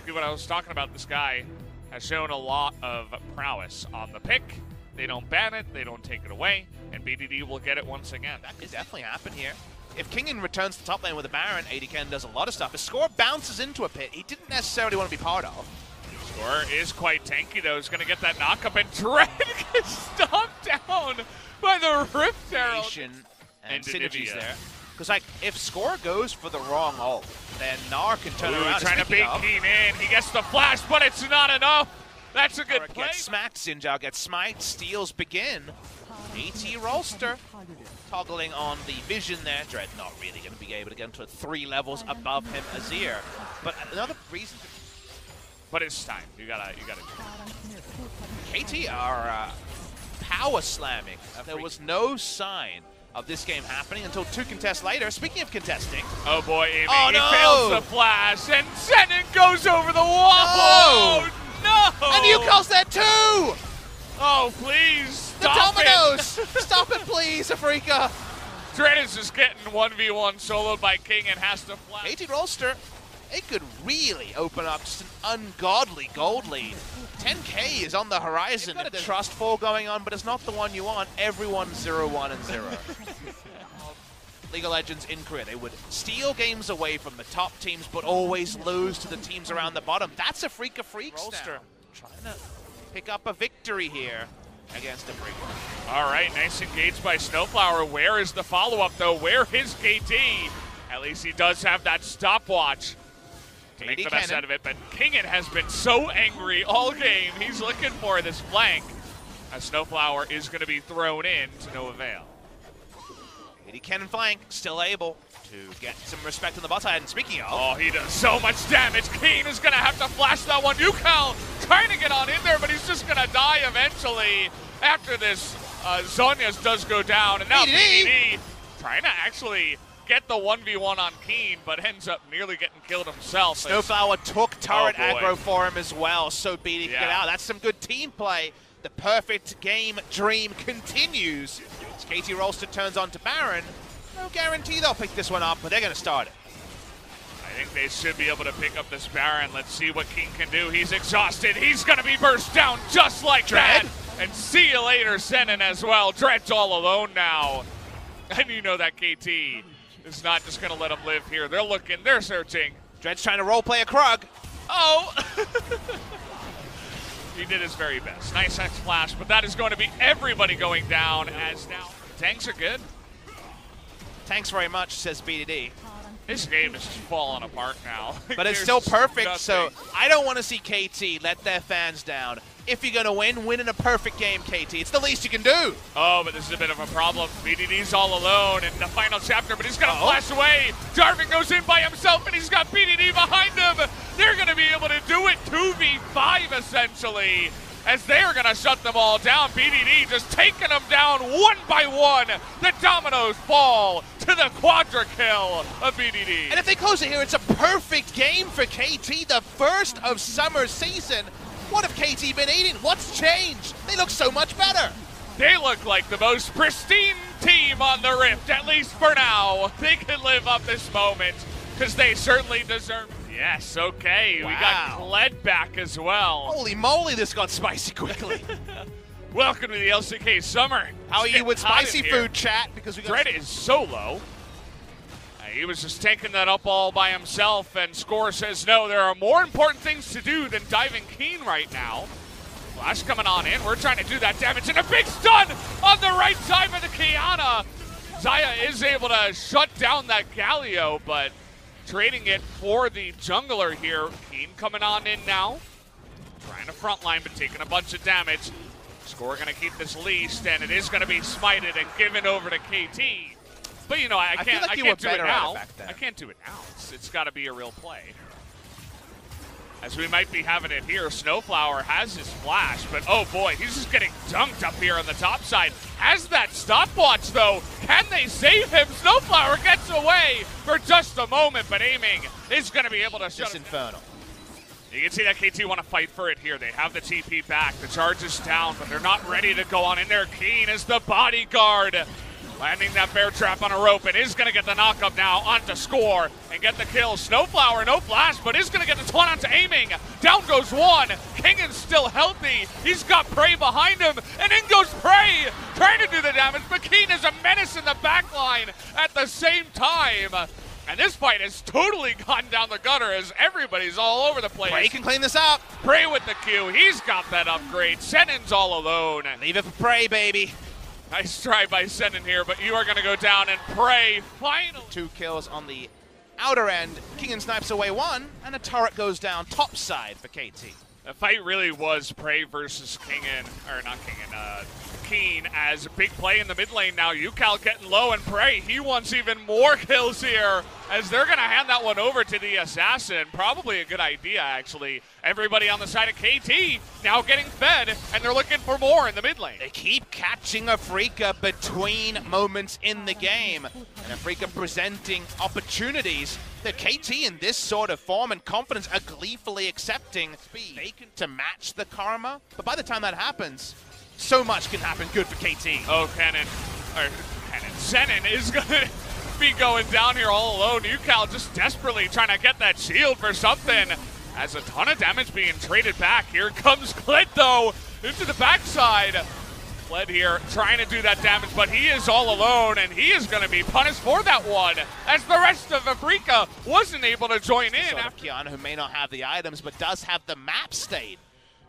exactly what I was talking about. This guy has shown a lot of prowess on the pick. They don't ban it, they don't take it away, and BDD will get it once again. That could definitely happen here. If Kingen returns to top lane with a Baron, AD Ken does a lot of stuff. His score bounces into a pit he didn't necessarily want to be part of. Score is quite tanky, though. He's going to get that knock-up, and Dread gets stomped down by the Rift Herald. And synergies there. Because, like, if Score goes for the wrong ult, then Gnar can turn around. Trying to bait Keen in. He gets the flash, but it's not enough. That's a good play. Gets smacked, Xin gets smite, steals begin. AT Rolster toggling on the vision there. Dread not really going to be able to get into 3 levels above him, Azir. But another reason. But it's time. You gotta do it. KT are power slamming. There was no sign of this game happening until 2 contests later. Speaking of contesting. Oh boy, Amy. Oh, he no! fails the flash, and Zenon goes over the wall. No! And you calls that too! Oh, please, stop the dominoes! Stop it, please, Afrika! Dread is just getting 1v1 soloed by King and has to flash. AT Rolster, it could really open up just an ungodly gold lead. 10K is on the horizon. Got a trust fall going on, but it's not the one you want. Everyone's 0-1 and 0. League of Legends in Korea, they would steal games away from the top teams, but always lose to the teams around the bottom. That's Afrika Freaks now. Trying to pick up a victory here against Afrika. All right, nice engaged by Snowflower. Where is the follow-up, though? Where is KT? At least he does have that stopwatch to make the best out of it, but Kingen has been so angry all game. He's looking for this flank, as Snowflower is going to be thrown in to no avail. AD Ken flank, still able to get some respect on the bot side. And speaking of... Oh, he does so much damage. Keen is going to have to flash that one. Yukal trying to get on in there, but he's just going to die eventually after this. Zhonya's does go down, and now BDD trying to actually get the 1v1 on Keen, but ends up nearly getting killed himself. Snowflower took turret aggro for him as well, so BD can get out. That's some good team play. The perfect game dream continues. As KT Rolster turns on to Baron. No guarantee they'll pick this one up, but they're going to start it. I think they should be able to pick up this Baron. Let's see what King can do. He's exhausted. He's going to be burst down just like Dread. that. And see you later, Zenon as well. Dread's all alone now. And you know that KT is not just going to let him live here. They're looking. They're searching. Dread's trying to roleplay a Krug. Oh! He did his very best. Nice X flash, but that is going to be everybody going down as now. Tanks are good. Thanks very much, says BDD. This game is just falling apart now. But it's still perfect, so I don't want to see KT let their fans down. If you're going to win in a perfect game, KT. It's the least you can do. Oh, but this is a bit of a problem. BDD's all alone in the final chapter, but he's going to flash away. Jarvan goes in by himself, and he's got BDD behind him. They're going to be able to do it 2v5, essentially, as they're going to shut them all down. BDD just taking them down one by one. The dominoes fall to the quadra kill of BDD. And if they close it here, it's a perfect game for KT, the first of summer season. What have KT been eating? What's changed? They look so much better. They look like the most pristine team on the Rift, at least for now. They can live up this moment, because they certainly deserve it. Yes, okay. Wow. We got Kled back as well. Holy moly, this got spicy quickly. Welcome to the LCK Summer. How are you with spicy food, chat? Because we got Dread is so low. He was just taking that up all by himself, and Score says no, there are more important things to do than diving Keen right now. Flash coming on in. We're trying to do that damage, and a big stun on the right side of the Kiana. Xayah is able to shut down that Galio, but trading it for the jungler here. Keen coming on in now. Trying to frontline, but taking a bunch of damage. Score going to keep this leased, and it is going to be smited and given over to KT. But you know, I can't do it now. I can't do it now. It's got to be a real play. As we might be having it here, Snowflower has his flash, but oh boy, he's just getting dunked up here on the top side. Has that stopwatch though. Can they save him? Snowflower gets away for just a moment, but aiming is going to be able to shut him Infernal. You can see that KT want to fight for it here. They have the TP back. The charge is down, but they're not ready to go on in there. Keen is the bodyguard Landing that bear trap on a rope and is going to get the knock up now onto Score and get the kill. Snowflower, no flash, but is going to get the taunt onto Aiming. Down goes one. Kingen's still healthy. He's got Prey behind him, and in goes Prey, trying to do the damage, but Keen is a menace in the backline at the same time. And this fight has totally gone down the gutter as everybody's all over the place. Prey can clean this up. Prey with the Q. He's got that upgrade. Senin's all alone. Leave it for Prey, baby. Nice try by Senin here, but you are going to go down and Prey finally. 2 kills on the outer end. Kingen snipes away 1, and a turret goes down top side for KT. The fight really was Prey versus Kingen, or not Kingen, Keen as a big play in the mid lane now. UCal getting low, and Prey, he wants even more kills here as they're going to hand that one over to the Assassin. Probably a good idea, actually. Everybody on the side of KT now getting fed, and they're looking for more in the mid lane. They keep catching Afreeca between moments in the game, and Afreeca presenting opportunities that KT in this sort of form and confidence are gleefully accepting speed to match the Karma. But by the time that happens, so much can happen good for KT. Oh, Senin is going to be going down here all alone. UCal just desperately trying to get that shield for something. As a ton of damage being traded back. Here comes Kled, though, into the backside. Kled here trying to do that damage, but he is all alone, and he is going to be punished for that one, as the rest of Afreeca wasn't able to join in. Sort of Qiyana, who may not have the items, but does have the map state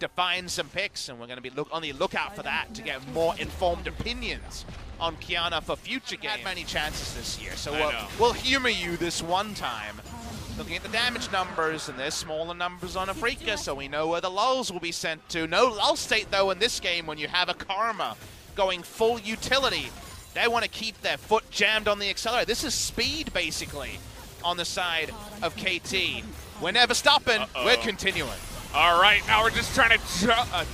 to find some picks, and we're going to be on the lookout for that to get more informed opinions on Qiyana for future games. Had many chances this year, so we'll humor you this one time. Looking at the damage numbers, and there's smaller numbers on Afreeca, so we know where the lulls will be sent to. No lull state, though, in this game when you have a Karma going full utility. They want to keep their foot jammed on the accelerator. This is speed, basically, on the side of KT. We're never stopping. We're continuing. All right, now we're just trying to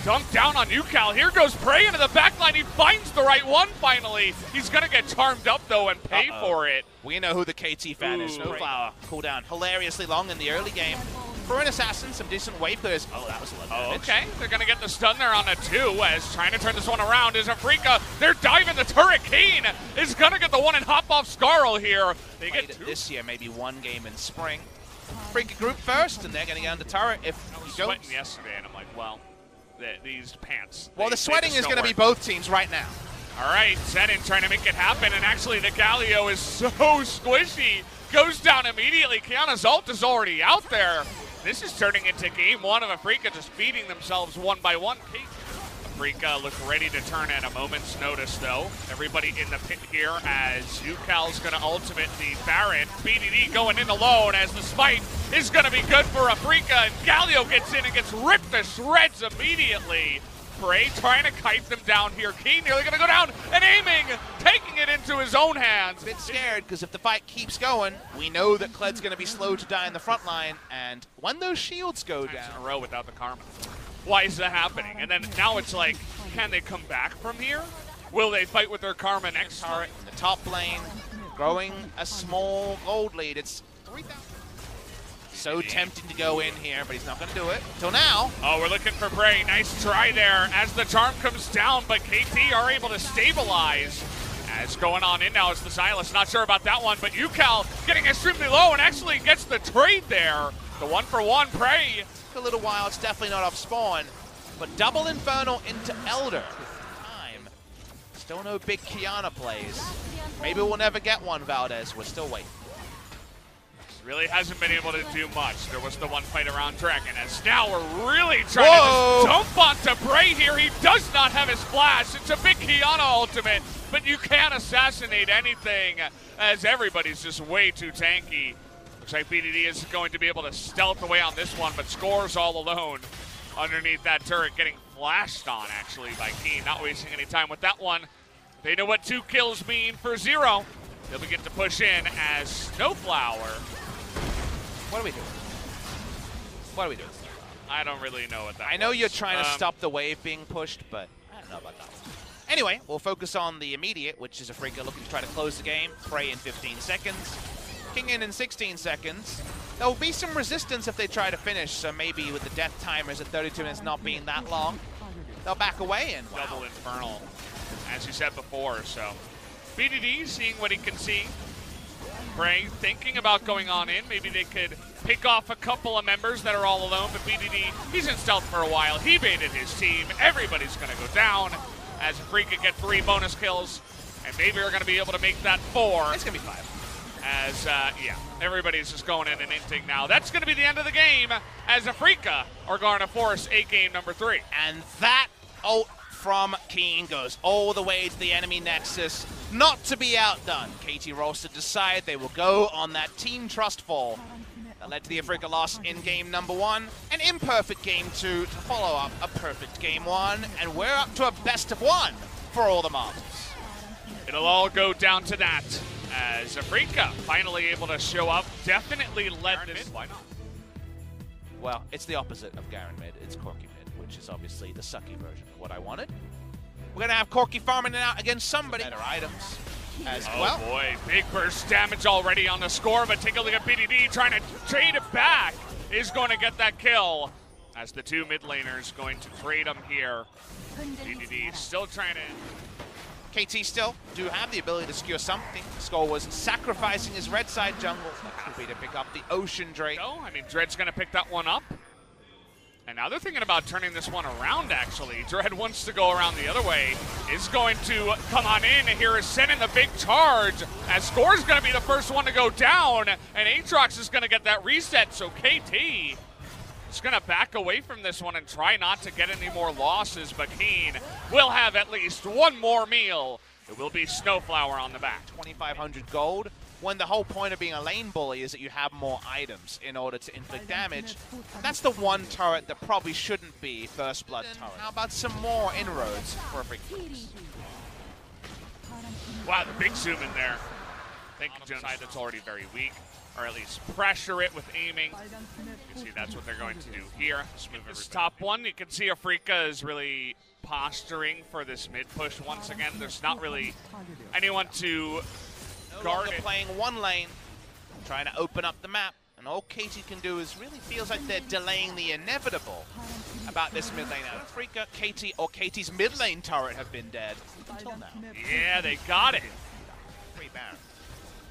dunk down on UCal. Here goes Prey into the backline. He finds the right one finally. He's going to get charmed up, though, and pay for it. We know who the KT fan is. Snowflower cooldown hilariously long in the early game. For an Assassin, some decent wave clears. Oh, that was a little damage. Okay, they're going to get the stun there on a 2 as trying to turn this one around is Afreeca. They're diving the turret. Keen is going to get the one and hop off Scarl here. They get 2. This year, maybe 1 game in spring. Afreeca group first, and they're going to get on the turret. If I was sweating yesterday, and I'm like, well, these pants. Well, the sweating is going to be both teams right now. All right, Senin trying to make it happen, and actually the Galio is so squishy. Goes down immediately. Qiyana's ult is already out there. This is turning into game 1 of Afreeca just feeding themselves one by one. Afreeca look ready to turn at a moment's notice, though. Everybody in the pit here as UCal's going to ultimate the Baron. BDD going in alone as the smite is going to be good for Afreeca, and Galio gets in and gets ripped to shreds immediately. Prey trying to kite them down here. Keen nearly going to go down and Aiming, taking it into his own hands. A bit scared because if the fight keeps going, we know that Kled's going to be slow to die in the front line, and when those shields go down in a row without the Karma. Why is that happening? And then now it's like, can they come back from here? Will they fight with their Karma next turret? In the top lane, growing a small gold lead. It's 3,000. So tempting to go in here, but he's not going to do it. Till now. Oh, we're looking for Prey. Nice try there as the charm comes down, but KT are able to stabilize. As going on in now is the Silas. Not sure about that one, but UCal getting extremely low and actually gets the trade there. The 1-for-1 Prey. A little while, it's definitely not off spawn, but double Infernal into Elder. Time. Still no big Qiyana plays. Maybe we'll never get one, Valdez. We're still waiting. Really hasn't been able to do much. There was the one fight around Dragon, as now we're really trying to dump onto Prey here. He does not have his flash. It's a big Qiyana ultimate, but you can't assassinate anything as everybody's just way too tanky. Looks like BDD is going to be able to stealth away on this one, but Scores all alone underneath that turret, getting flashed on actually by Keen. Not wasting any time with that one. They know what 2 kills mean for 0. They'll begin to push in as Snowflower. What are we doing? What are we doing? I don't really know what that I know you're trying to stop the wave being pushed, but I don't know about that one. Anyway, we'll focus on the immediate, which is Afreeca looking to try to close the game. Prey in 15 seconds. Kingen in 16 seconds. There will be some resistance if they try to finish, so maybe with the death timers at 32 minutes not being that long, they'll back away and double Infernal, as you said before, so BDD seeing what he can see. Bray thinking about going on in. Maybe they could pick off a couple of members that are all alone, but BDD, he's in stealth for a while. He baited his team. Everybody's going to go down as Afreeca get 3 bonus kills, and maybe we're going to be able to make that 4. It's going to be 5. As, yeah, everybody's just going in and inting now. That's going to be the end of the game as Afreeca are going to force game number 3. And that ult from Keen goes all the way to the enemy nexus, not to be outdone. KT rolls to decide they will go on that team trust fall. That led to the Afreeca loss in game number 1, an imperfect game 2 to follow up a perfect game 1, and we're up to a best of 1 for all the marbles. It'll all go down to that as Afreeca finally able to show up. Definitely led this. Why not? Well, it's the opposite of Garen mid. It's Corki mid, which is obviously the sucky version of what I wanted. We're going to have Corki farming it out against somebody. Better items as well. Oh boy, big burst damage already on the score, but take a look at BDD trying to trade it back. Is going to get that kill as the 2 mid laners going to trade him here. BDD still trying to... KT still do have the ability to secure something. Skull was sacrificing his red side jungle. Happy to pick up the Ocean Drake. I mean, Dread's going to pick that one up. And now they're thinking about turning this one around, actually. Dread wants to go around the other way. Is going to come on in. Here is sending the big charge. As Score's going to be the first one to go down. And Aatrox is going to get that reset. So KT is going to back away from this one and try not to get any more losses. But Keen will have at least one more meal. It will be Snowflower on the back. 2,500 gold. When the whole point of being a lane bully is that you have more items in order to inflict damage. That's the one turret that probably shouldn't be First Blood turret. How about some more inroads for Afreeca? Wow, the big zoom in there. Think side that's already very weak, or at least pressure it with aiming. You can see that's what they're going to do here. This top one, you can see Afreeca is really posturing for this mid push once again. There's not really anyone to guard it. Playing one lane, trying to open up the map, and all KT can do is really feels like they're delaying the inevitable about this mid lane. Afreeca, KT, or KT's mid lane turret have been dead until now. Yeah, they got it. Free Baron.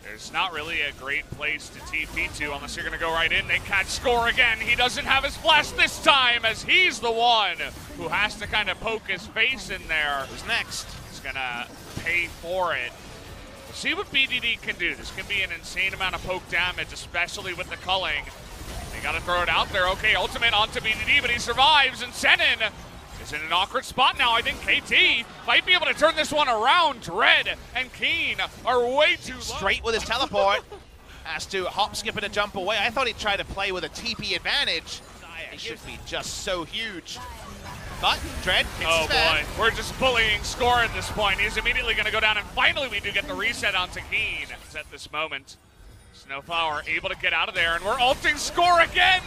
There's not really a great place to TP to unless you're going to go right in. They catch Score again. He doesn't have his flash this time as he's the one who has to kind of poke his face in there. Who's next? He's going to pay for it. We'll see what BDD can do. This can be an insane amount of poke damage, especially with the culling. They got to throw it out there. Okay, ultimate onto BDD, but he survives, and Senin is in an awkward spot now. I think KT might be able to turn this one around. Dread and Keen are way too low. Straight with his teleport. Has to hop, skip, and a jump away. I thought he'd try to play with a TP advantage. It should be just so huge. But Dread hits his boy, we're just bullying Score at this point. He's immediately going to go down, and finally we do get the reset onto Keen. At this moment, Snowflower able to get out of there, and we're ulting Score again.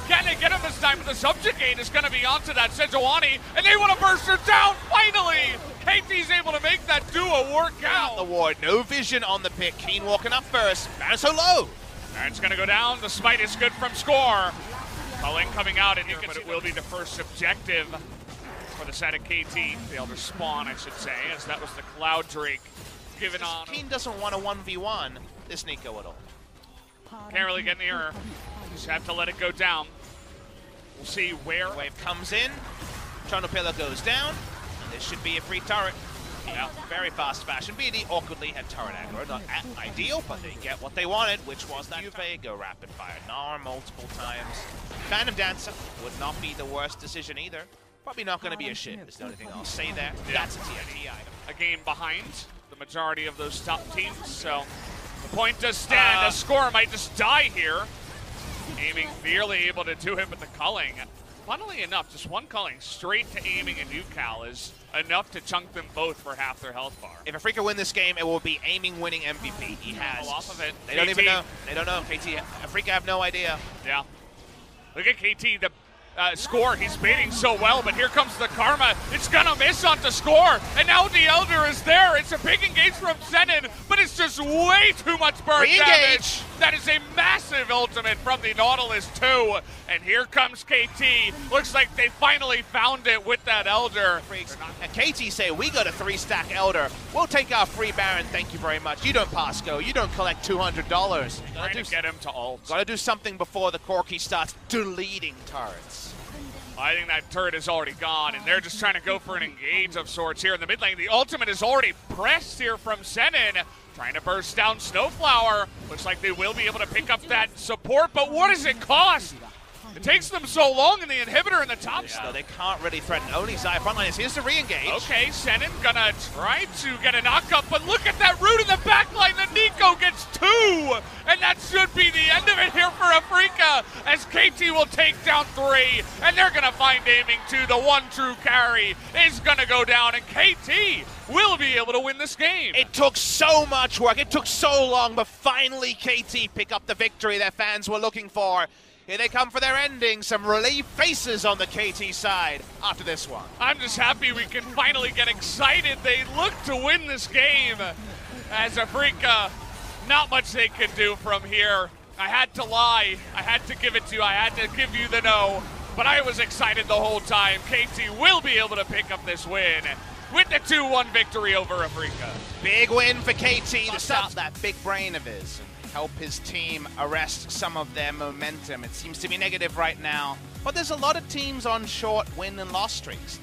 Can they get him this time? But the subjugate is going to be onto that Sejuani, and they want to burst her down. Finally, KT's able to make that duo work out. The ward, no vision on the pick. Keen walking up first. Baron's so low. Baron's going to go down. The smite is good from Score. Culling coming out in here, but it will be the first objective for the side of KT. The Elder Spawn, I should say, as that was the Cloud Drake given on. Keen doesn't want a 1v1 this Nico at all. Can't really get near her. Just have to let it go down. We'll see where. Wave comes in. Channel Pillar goes down. And this should be a free turret. Yeah, very fast fashion. BD awkwardly had turret aggro. Not ideal, but they get what they wanted, which was that Juve go rapid fire Gnar multiple times. Phantom Dancer would not be the worst decision either. Probably not going to be a shit, is the only thing I'll say there. Yeah. That's a TNT item. A game behind the majority of those top teams, so the point does stand. A Score might just die here. Aiming nearly able to do him with the culling. Funnily enough, just one culling straight to aiming and Nucal is enough to chunk them both for half their health bar. If Afreeca win this game, it will be aiming winning MVP. He has. Off of it. They don't even know. They don't know. KT, Afreeca have no idea. Yeah. Look at KT, the Score, he's baiting so well, but here comes the Karma. It's gonna miss onto Score, and now the Elder is there. It's a big engage from Senin, but it's just way too much burn damage. That is a massive ultimate from the Nautilus too. And here comes KT. Looks like they finally found it with that Elder. And KT say, we got a 3-stack Elder. We'll take our free Baron, thank you very much. You don't pass go, you don't collect $200. Trying to get him to ult. Gotta do something before the Corki starts deleting turrets. I think that turret is already gone, and they're just trying to go for an engage of sorts here in the mid lane. The ultimate is already pressed here from Zenin, trying to burst down Snowflower. Looks like they will be able to pick up that support, but what does it cost? It takes them so long in the inhibitor in the top. Yeah, they can't really threaten. Only Xayah frontline is. Here's the re-engage. Okay, Zenin gonna try to get a knock-up, but look at that root in the backline. The Nico gets 2, and that should be the end of it here for Afreeca, as KT will take down 3, and they're gonna find aiming 2. The one true carry is gonna go down, and KT will be able to win this game. It took so much work. It took so long, but finally KT pick up the victory their fans were looking for. Here they come for their ending. Some relieved faces on the KT side after this one. I'm just happy we can finally get excited. They look to win this game. As Afreeca, not much they can do from here. I had to lie. I had to give it to you. I had to give you the no. But I was excited the whole time. KT will be able to pick up this win with the 2-1 victory over Afreeca. Big win for KT to stop that big brain of his. Help his team arrest some of their momentum. It seems to be negative right now, but there's a lot of teams on short win and loss streaks.